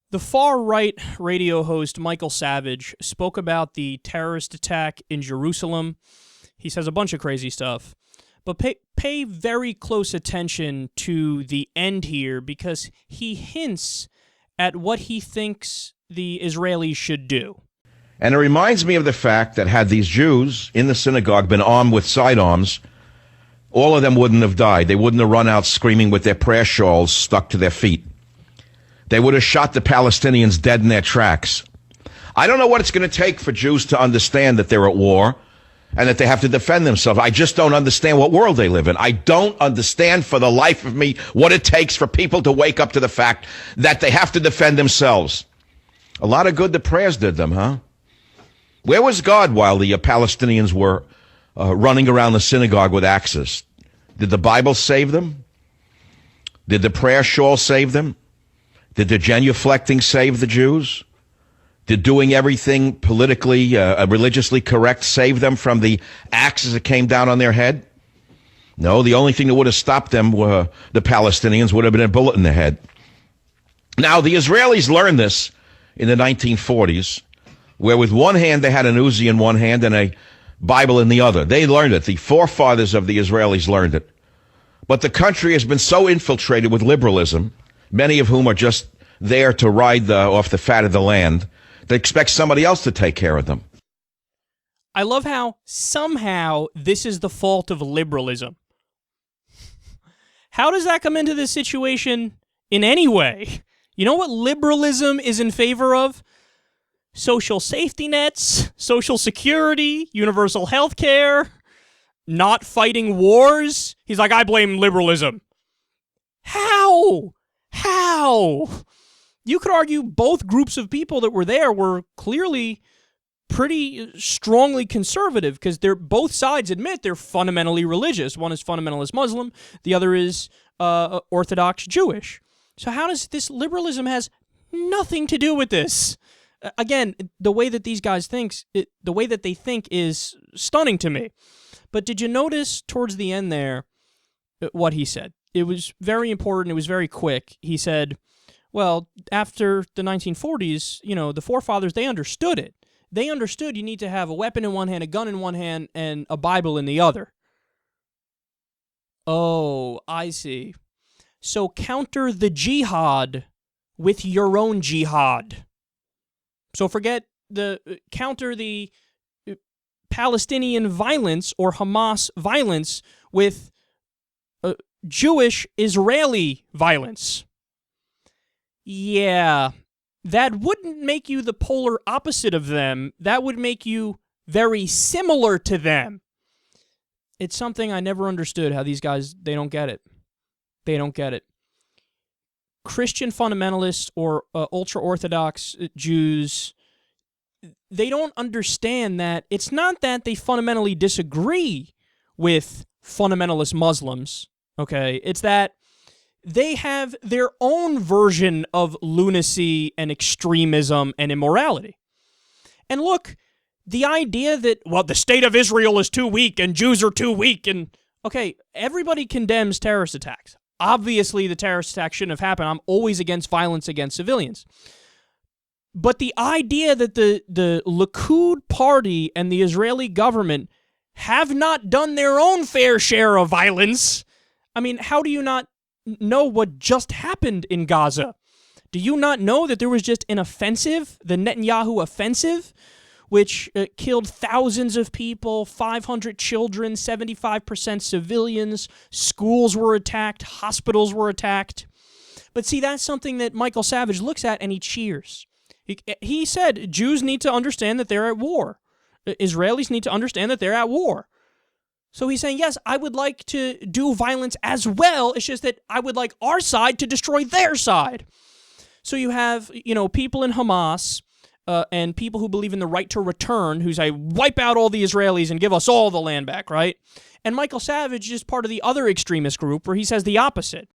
The far-right radio host Michael Savage spoke about the terrorist attack in Jerusalem. He says a bunch of crazy stuff. But pay very close attention to the end here, because he hints at what he thinks the Israelis should do. And it reminds me of the fact that had these Jews in the synagogue been armed with sidearms, all of them wouldn't have died. They wouldn't have run out screaming with their prayer shawls stuck to their feet. They would have shot the Palestinians dead in their tracks. I don't know what it's going to take for Jews to understand that they're at war and that they have to defend themselves. I just don't understand what world they live in. I don't understand for the life of me what it takes for people to wake up to the fact that they have to defend themselves. A lot of good the prayers did them, huh? Where was God while the Palestinians were running around the synagogue with axes? Did the Bible save them? Did the prayer shawl save them? Did the genuflecting save the Jews? Did doing everything politically, religiously correct save them from the axes that came down on their head? No, the only thing that would have stopped them, the Palestinians, would have been a bullet in the head. Now, the Israelis learned this in the 1940s, where with one hand they had an Uzi in one hand and a Bible in the other. They learned it. The forefathers of the Israelis learned it. But the country has been so infiltrated with liberalism, many of whom are just there to ride off the fat of the land, they expect somebody else to take care of them. I love how somehow this is the fault of liberalism. How does that come into this situation in any way? You know what liberalism is in favor of? Social safety nets, social security, universal health care, not fighting wars. He's like, I blame liberalism. How? How? You could argue both groups of people that were there were clearly pretty strongly conservative, because they're both sides admit they're fundamentally religious. One is fundamentalist Muslim, the other is Orthodox Jewish. So how does this liberalism has nothing to do with this? Again, the way that these guys think, the way that they think is stunning to me. But did you notice towards the end there what he said? It was very important. It was very quick. He said, well, after the 1940s, you know, the forefathers, they understood it. They understood you need to have a weapon in one hand, a gun in one hand, and a Bible in the other. Oh, I see. So counter the jihad with your own jihad. So counter the Palestinian violence or Hamas violence with Jewish-Israeli violence. Yeah, that wouldn't make you the polar opposite of them. That would make you very similar to them. It's something I never understood, how these guys, they don't get it. They don't get it. Christian fundamentalists or ultra-Orthodox Jews, they don't understand that it's not that they fundamentally disagree with fundamentalist Muslims, okay? It's that they have their own version of lunacy and extremism and immorality. And look, the idea that, well, the state of Israel is too weak and Jews are too weak, and, okay, everybody condemns terrorist attacks. Obviously, the terrorist attack shouldn't have happened. I'm always against violence against civilians. But the idea that the Likud party and the Israeli government have not done their own fair share of violence, I mean, how do you not know what just happened in Gaza? Do you not know that there was just an offensive, the Netanyahu offensive, which killed thousands of people, 500 children, 75% civilians, schools were attacked, hospitals were attacked. But see, that's something that Michael Savage looks at and he cheers. He said Jews need to understand that they're at war. Israelis need to understand that they're at war. So he's saying, yes, I would like to do violence as well. It's just that I would like our side to destroy their side. So you have, you know, people in Hamas and people who believe in the right to return, who say, wipe out all the Israelis and give us all the land back, right? And Michael Savage is part of the other extremist group where he says the opposite.